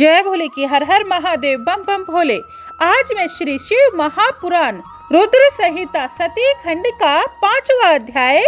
जय भोले की हर हर महादेव बम बम भोले। आज मैं श्री शिव महापुराण रुद्र संहिता सती खंड का 5वां अध्याय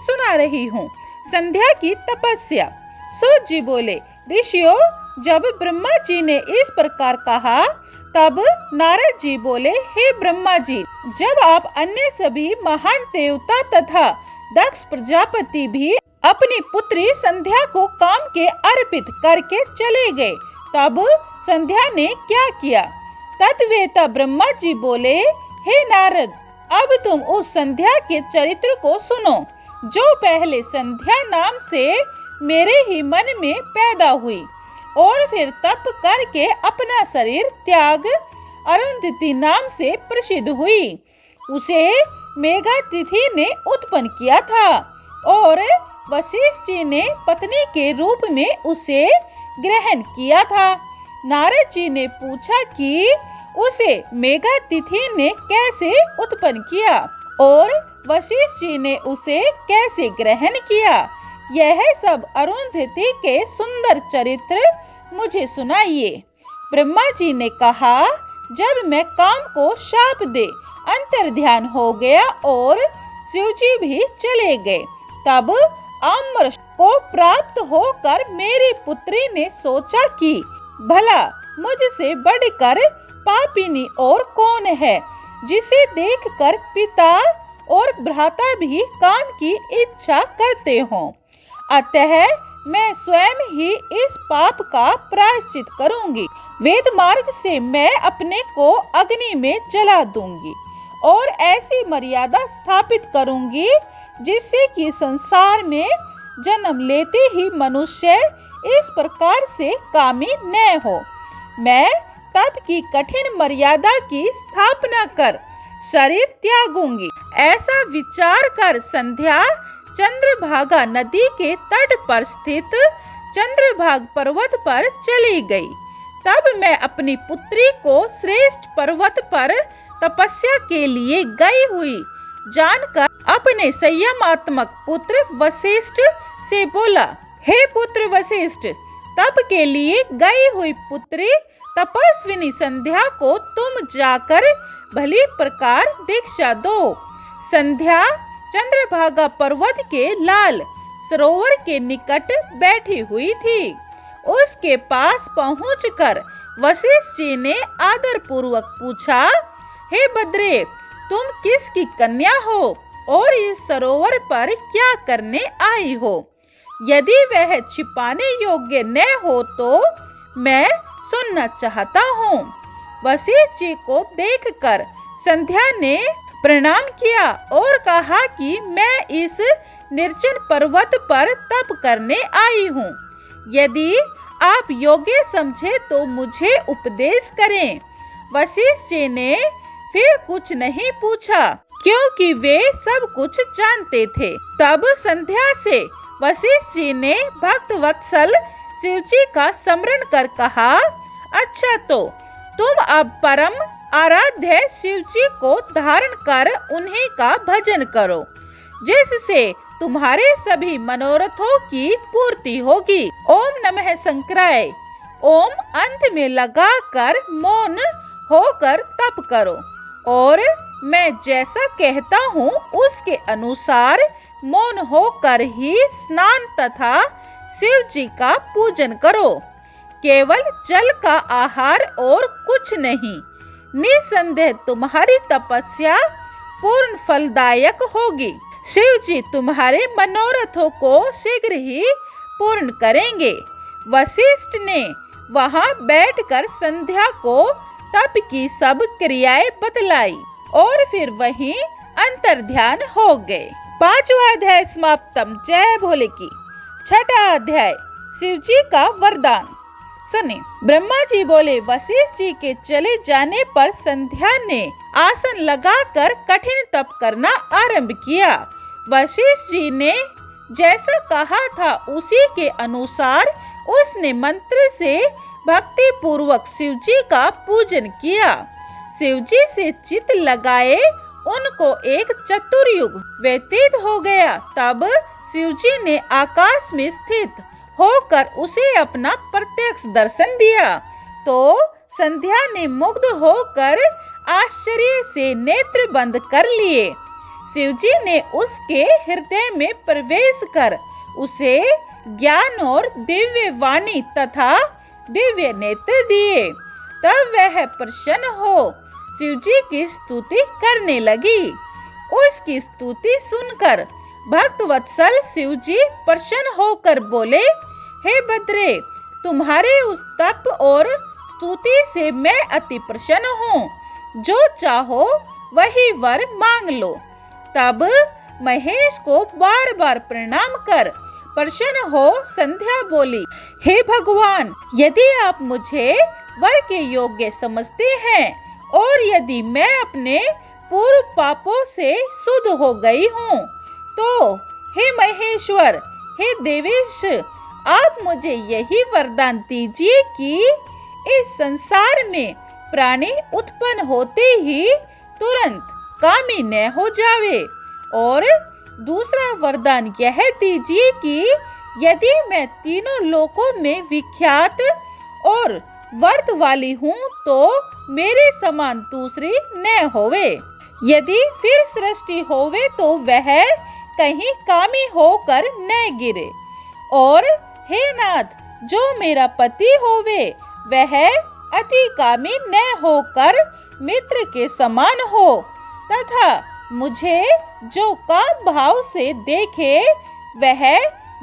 सुना रही हूँ। संध्या की तपस्या। सूत जी बोले, ऋषियों, जब ब्रह्मा जी ने इस प्रकार कहा तब नारद जी बोले, हे ब्रह्मा जी, जब आप अन्य सभी महान देवता तथा दक्ष प्रजापति भी अपनी पुत्री संध्या को काम के अर्पित करके चले गए, तब संध्या ने क्या किया? तद्वेता ब्रह्मा जी बोले, हे नारद, अब तुम उस संध्या के चरित्र को सुनो, जो पहले संध्या नाम से मेरे ही मन में पैदा हुई और फिर तप करके अपना शरीर त्याग अरुंधति नाम से प्रसिद्ध हुई। उसे मेघातिथि ने उत्पन्न किया था और वशिष्ठ जी ने पत्नी के रूप में उसे ग्रहण किया था। नारद जी ने पूछा कि उसे मेघातिथि ने कैसे उत्पन्न किया और वशिष्ठ जी ने उसे कैसे ग्रहण किया। यह सब अरुंधति के सुंदर चरित्र मुझे सुनाइए। ब्रह्मा जी ने कहा, जब मैं काम को शाप दे अंतर्ध्यान हो गया और शिव जी भी चले गए, तब अमर को प्राप्त होकर मेरी पुत्री ने सोचा कि भला मुझसे बढ़कर पापिनी और कौन है, जिसे देखकर पिता और भ्राता भी काम की इच्छा करते हों। अतः मैं स्वयं ही इस पाप का प्रायश्चित करूंगी। वेद मार्ग से मैं अपने को अग्नि में जला दूंगी और ऐसी मर्यादा स्थापित करूंगी जिससे कि संसार में जन्म लेते ही मनुष्य इस प्रकार से कामी न हो। मैं तप की कठिन मर्यादा की स्थापना कर शरीर त्यागूंगी। ऐसा विचार कर संध्या चंद्रभागा नदी के तट पर स्थित चंद्रभाग पर्वत पर चली गई। तब मैं अपनी पुत्री को श्रेष्ठ पर्वत पर तपस्या के लिए गई हुई जानकर अपने संयमात्मक पुत्र वशिष्ठ से बोला, हे पुत्र वशिष्ठ, तप के लिए गई हुई पुत्री तपस्विनी संध्या को तुम जाकर भली प्रकार दीक्षा दो। संध्या चंद्रभागा पर्वत के लाल सरोवर के निकट बैठी हुई थी। उसके पास पहुंचकर वशिष्ठ जी ने आदर पूर्वक पूछा, हे बद्रे, तुम किसकी कन्या हो और इस सरोवर पर क्या करने आई हो? यदि वह छिपाने योग्य न हो तो मैं सुनना चाहता हूँ। वशिष्ठ जी को देखकर संध्या ने प्रणाम किया और कहा कि मैं इस निर्जन पर्वत पर तप करने आई हूँ। यदि आप योग्य समझे तो मुझे उपदेश करें। वशिष्ठ जी ने फिर कुछ नहीं पूछा, क्योंकि वे सब कुछ जानते थे। तब संध्या से वशिष्ठ जी ने भक्त वत्सल शिव जी का स्मरण कर कहा, अच्छा तो तुम अब परम आराध्य शिव जी को धारण कर उन्हीं का भजन करो, जिससे तुम्हारे सभी मनोरथों की पूर्ति होगी। ओम नमः शंकराय। ओम अंत में लगाकर मौन होकर तप करो और मैं जैसा कहता हूँ उसके अनुसार मौन होकर ही स्नान तथा शिव जी का पूजन करो। केवल जल का आहार और कुछ नहीं। निसंदेह तुम्हारी तपस्या पूर्ण फलदायक होगी। शिव जी तुम्हारे मनोरथों को शीघ्र ही पूर्ण करेंगे। वशिष्ठ ने वहां बैठकर संध्या को तप की सब क्रियाएं बतलाई और फिर वहीं अंतर्ध्यान हो गए। 5वां अध्याय समाप्तम। जय भोले की। 6वां अध्याय शिव जी का वरदान। सुने। ब्रह्मा जी बोले, वशिष्ठ जी के चले जाने पर संध्या ने आसन लगाकर कठिन तप करना आरंभ किया। वशिष्ठ जी ने जैसा कहा था उसी के अनुसार उसने मंत्र से भक्ति पूर्वक शिव जी का पूजन किया। शिव जी से चित्त लगाए उनको एक चतुर्युग व्यतीत हो गया। तब शिव जी ने आकाश में स्थित होकर उसे अपना प्रत्यक्ष दर्शन दिया तो संध्या ने मुग्ध होकर आश्चर्य से नेत्र बंद कर लिए। शिवजी ने उसके हृदय में प्रवेश कर उसे ज्ञान और दिव्य वाणी तथा दिव्य नेत्र दिए। तब वह प्रसन्न हो शिवजी की स्तुति करने लगी। उसकी स्तुति सुनकर भक्त वत्सल शिवजी प्रसन्न होकर बोले, हे भद्रे, तुम्हारे उस तप और स्तुति से मैं अति प्रसन्न हूँ। जो चाहो वही वर मांग लो। तब महेश को बार बार प्रणाम कर प्रसन्न हो संध्या बोली, हे भगवान, यदि आप मुझे वर के योग्य समझते हैं और यदि मैं अपने पूर्व पापों से शुद्ध हो गई हूँ, तो हे महेश्वर, हे देवेश, आप मुझे यही वरदान दीजिए कि इस संसार में प्राणी उत्पन्न होते ही तुरंत कामी न हो जावे। और दूसरा वरदान यह दीजिए कि यदि मैं तीनों लोकों में विख्यात और वर्त वाली हूँ तो मेरे समान दूसरी न होवे। यदि फिर सृष्टि होवे तो वह कहीं कामी होकर न गिरे। और हे नाथ, जो मेरा पति होवे वह अति कामी न होकर मित्र के समान हो तथा मुझे जो काम भाव से देखे वह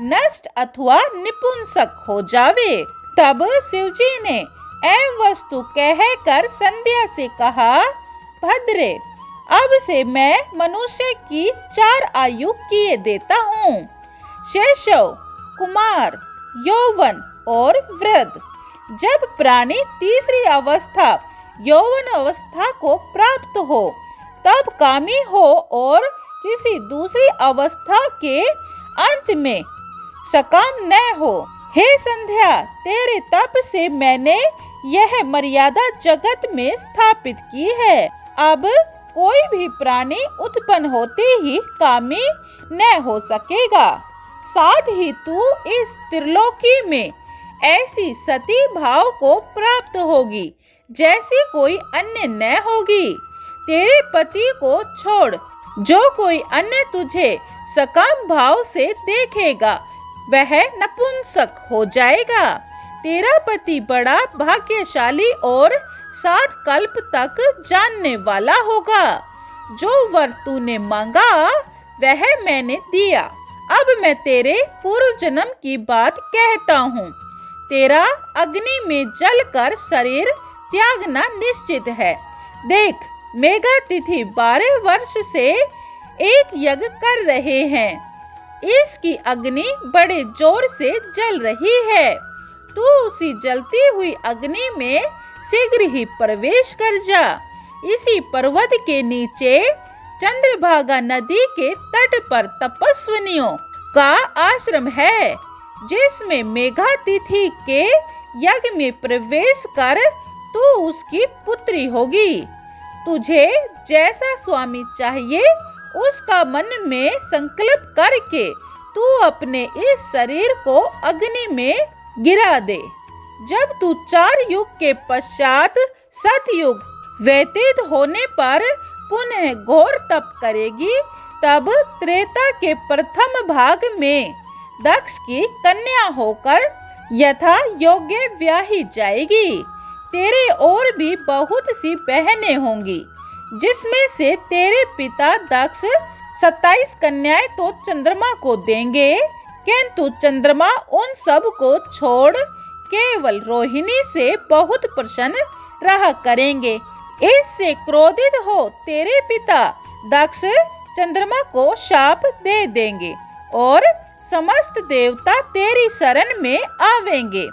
नष्ट अथवा निपुंसक हो जावे। तब शिवजी ने एवं वस्तु कहकर संध्या से कहा, भद्रे, अब से मैं मनुष्य की 4 आयु किए देता हूँ, शैशव, कुमार, यौवन और वृद्ध। जब प्राणी तीसरी अवस्था यौवन अवस्था को प्राप्त हो तब कामी हो और किसी दूसरी अवस्था के अंत में सकाम न हो। हे संध्या, तेरे तप से मैंने यह मर्यादा जगत में स्थापित की है। अब कोई भी प्राणी उत्पन्न होते ही कामी न हो सकेगा। साथ ही तू इस त्रिलोकी में ऐसी सती भाव को प्राप्त होगी जैसी कोई अन्य न होगी। तेरे पति को छोड़ जो कोई अन्य तुझे सकाम भाव से देखेगा वह नपुंसक हो जाएगा। तेरा पति बड़ा भाग्यशाली और 7 कल्प तक जानने वाला होगा। जो वर तूने मांगा वह मैंने दिया। अब मैं तेरे पूर्व जन्म की बात कहता हूँ। तेरा अग्नि में जलकर शरीर त्यागना निश्चित है। देख, मेघा तिथि 12 वर्ष से एक यज्ञ कर रहे हैं। इसकी अग्नि बड़े जोर से जल रही है। तू उसी जलती हुई अग्नि में शीघ्र ही प्रवेश कर जा। इसी पर्वत के नीचे चंद्रभागा नदी के तट पर तपस्विनियों का आश्रम है, जिसमें मेघा तिथि के यज्ञ में प्रवेश कर तू उसकी पुत्री होगी। तुझे जैसा स्वामी चाहिए उसका मन में संकल्प करके तू अपने इस शरीर को अग्नि में गिरा दे। जब तू 4 युग के पश्चात सतयुग व्यतीत होने पर पुनः घोर तप करेगी, तब त्रेता के प्रथम भाग में दक्ष की कन्या होकर यथा योग्य ब्याही जाएगी। तेरे और भी बहुत सी बहनें होंगी, जिसमें से तेरे पिता दक्ष 27 कन्याएं तो चंद्रमा को देंगे, किंतु चंद्रमा उन सब को छोड़ केवल रोहिणी से बहुत प्रसन्न रहा करेंगे। इससे क्रोधित हो तेरे पिता दक्ष चंद्रमा को शाप दे देंगे और समस्त देवता तेरी शरण में आवेंगे।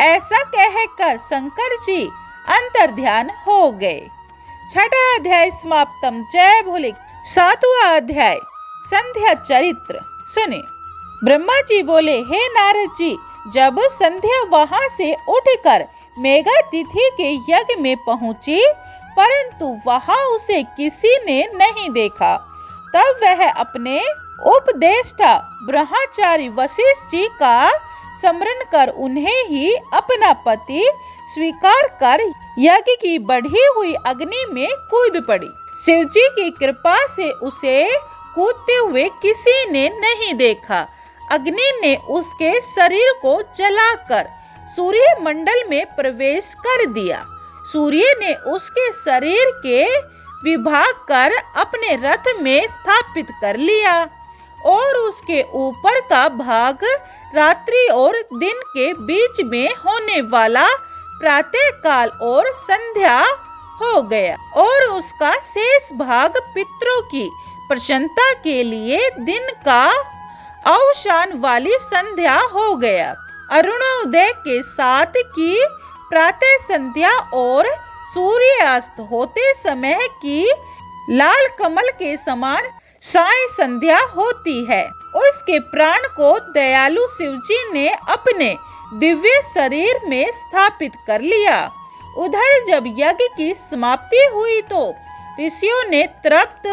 ऐसा कहकर शंकर जी अंतर्ध्यान हो गए। 6वां अध्याय समाप्तम। जय भोले। 7वां अध्याय संध्या चरित्र सुने। ब्रह्मा जी बोले, हे नारद जी, जब संध्या वहां से उठकर मेघा तिथि के यज्ञ में पहुंची, परंतु वहां उसे किसी ने नहीं देखा, तब वह अपने उपदेष्टा ब्रह्मचारी वशिष्ठ जी का स्मरण कर उन्हें ही अपना पति स्वीकार कर यज्ञ की बढ़ी हुई अग्नि में कूद पड़ी। शिव जी की कृपा से उसे कूदते हुए किसी ने नहीं देखा। अग्नि ने उसके शरीर को जलाकर सूर्य मंडल में प्रवेश कर दिया। सूर्य ने उसके शरीर के विभाग कर अपने रथ में स्थापित कर लिया और उसके ऊपर का भाग रात्रि और दिन के बीच में होने वाला प्रातः काल और संध्या हो गया और उसका शेष भाग पितरों की प्रसन्नता के लिए दिन का अवसान वाली संध्या हो गया। अरुणोदय के साथ की प्रातः संध्या और सूर्यास्त होते समय की लाल कमल के समान साय संध्या होती है। उसके प्राण को दयालु शिवजी ने अपने दिव्य शरीर में स्थापित कर लिया। उधर जब यज्ञ की समाप्ति हुई तो ऋषियों ने तृप्त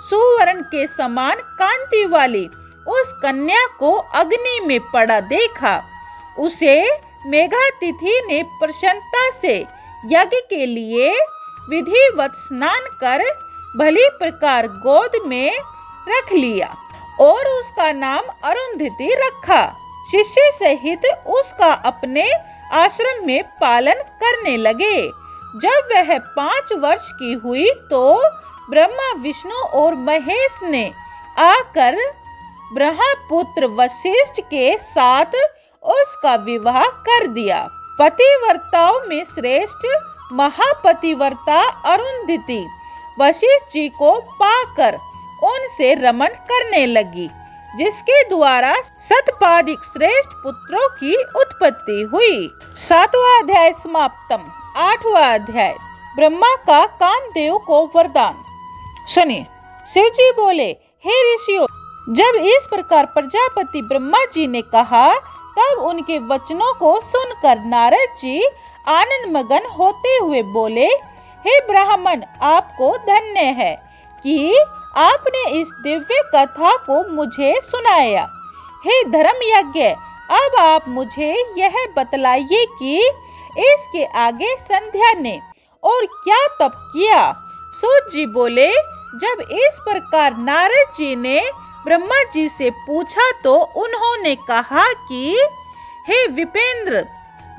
सुवर्ण के समान कांति वाली उस कन्या को अग्नि में पड़ा देखा। उसे मेघातिथि ने प्रसन्नता से यज्ञ के लिए विधिवत स्नान कर भली प्रकार गोद में रख लिया और उसका नाम अरुंधति रखा। शिष्य सहित उसका अपने आश्रम में पालन करने लगे। जब वह 5 वर्ष की हुई तो ब्रह्मा विष्णु और महेश ने आकर ब्रह्मपुत्र वशिष्ठ के साथ उसका विवाह कर दिया। पतिव्रताओं में श्रेष्ठ महापतिव्रता अरुंधति वशिष्ठ जी को पाकर उनसे रमन करने लगी, जिसके द्वारा शतपाधिक श्रेष्ठ पुत्रों की उत्पत्ति हुई। 7वां अध्याय समाप्तम। 8वां अध्याय ब्रह्मा का कामदेव को वरदान। सुनिए, शिव जी बोले, हे ऋषियों, जब इस प्रकार प्रजापति ब्रह्मा जी ने कहा तब उनके वचनों को सुनकर नारद जी आनंद मगन होते हुए बोले, हे ब्राह्मण, आपको धन्य है कि आपने इस दिव्य कथा को मुझे सुनाया। हे धर्म यज्ञ, अब आप मुझे यह बतलाइए कि इसके आगे संध्या ने और क्या तप किया। सूत जी बोले, जब इस प्रकार नारद जी ने ब्रह्मा जी से पूछा तो उन्होंने कहा कि हे विपेंद्र,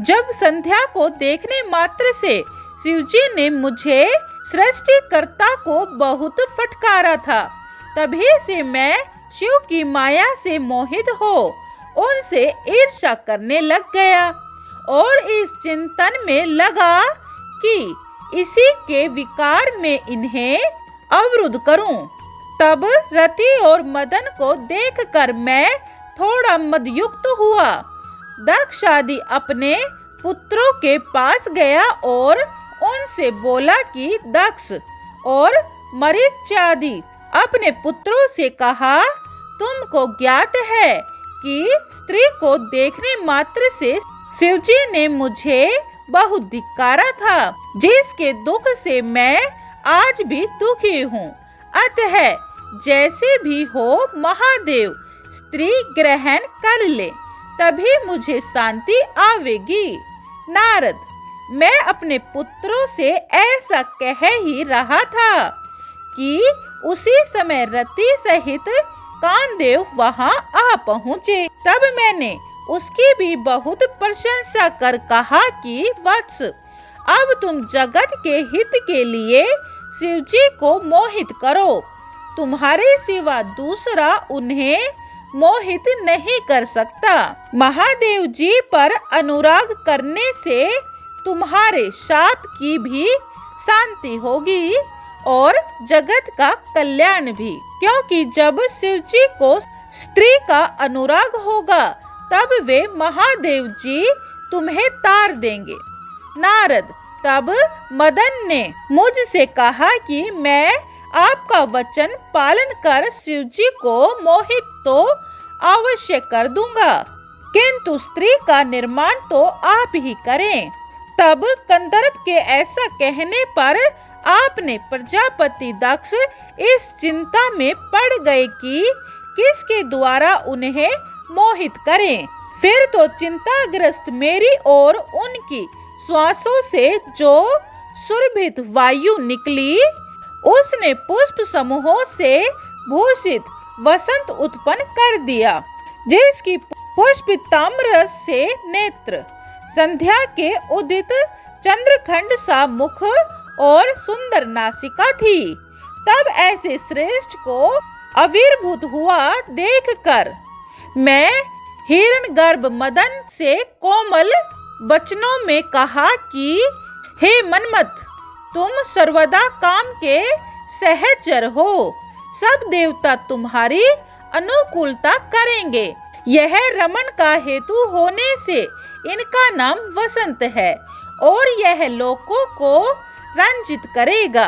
जब संध्या को देखने मात्र से शिवजी ने मुझे सृष्टिकर्ता को बहुत फटकारा था, तभी से मैं शिव की माया से मोहित हो उनसे ईर्ष्या करने लग गया और इस चिंतन में लगा कि इसी के विकार में इन्हें अवरुद्ध करूं। तब रति और मदन को देखकर मैं थोड़ा मदयुक्त हुआ। दक्ष आदि अपने पुत्रों के पास गया और उनसे बोला कि दक्ष और मरीचादि अपने पुत्रों से कहा, तुमको ज्ञात है कि स्त्री को देखने मात्र से शिवजी ने मुझे बहुत धिक्कारा था, जिसके दुख से मैं आज भी दुखी हूँ। अतः जैसे भी हो महादेव स्त्री ग्रहण कर ले, तभी मुझे शांति आवेगी। नारद, मैं अपने पुत्रों से ऐसा कह ही रहा था कि उसी समय रति सहित कामदेव वहां आ पहुँचे। तब मैंने उसकी भी बहुत प्रशंसा कर कहा कि वत्स, अब तुम जगत के हित के लिए शिवजी को मोहित करो। तुम्हारे सिवा दूसरा उन्हें मोहित नहीं कर सकता। महादेव जी पर अनुराग करने से तुम्हारे शाप की भी शांति होगी और जगत का कल्याण भी, क्योंकि जब शिवजी को स्त्री का अनुराग होगा तब वे महादेव जी तुम्हें तार देंगे। नारद, तब मदन ने मुझसे कहा कि मैं आपका वचन पालन कर शिवजी को मोहित तो अवश्य कर दूंगा, किंतु स्त्री का निर्माण तो आप ही करें। तब कंदर्प के ऐसा कहने पर आपने प्रजापति दक्ष इस चिंता में पड़ गए कि किसके द्वारा उन्हें मोहित करें। फिर तो चिंताग्रस्त मेरी और उनकी श्वासों से जो सुरभित वायु निकली, उसने पुष्प समूहों से भूषित वसंत उत्पन्न कर दिया, जिसकी पुष्प ताम्ररस से नेत्र, संध्या के उदित चंद्रखंड सा मुख और सुंदर नासिका थी। तब ऐसे श्रेष्ठ को आविर्भूत हुआ देखकर मैं हिरण्यगर्भ मदन से कोमल वचनों में कहा कि हे मन्मथ, तुम सर्वदा काम के सहचर हो, सब देवता तुम्हारी अनुकूलता करेंगे। यह रमन का हेतु होने से इनका नाम वसंत है और यह लोकों को रंजित करेगा।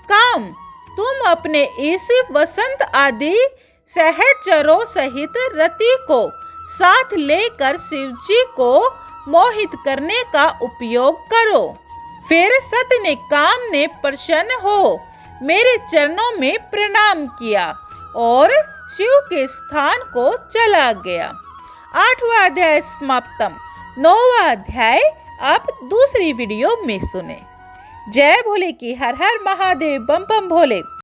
काम, तुम अपने इस वसंत आदि सहचरों सहित रति को साथ लेकर शिवजी को मोहित करने का उपयोग करो। फिर सत्य ने काम ने प्रसन्न हो मेरे चरणों में प्रणाम किया और शिव के स्थान को चला गया। 8वां अध्याय समाप्तम। 9वां अध्याय आप दूसरी वीडियो में सुने। जय भोले की हर हर महादेव, बम बम भोले।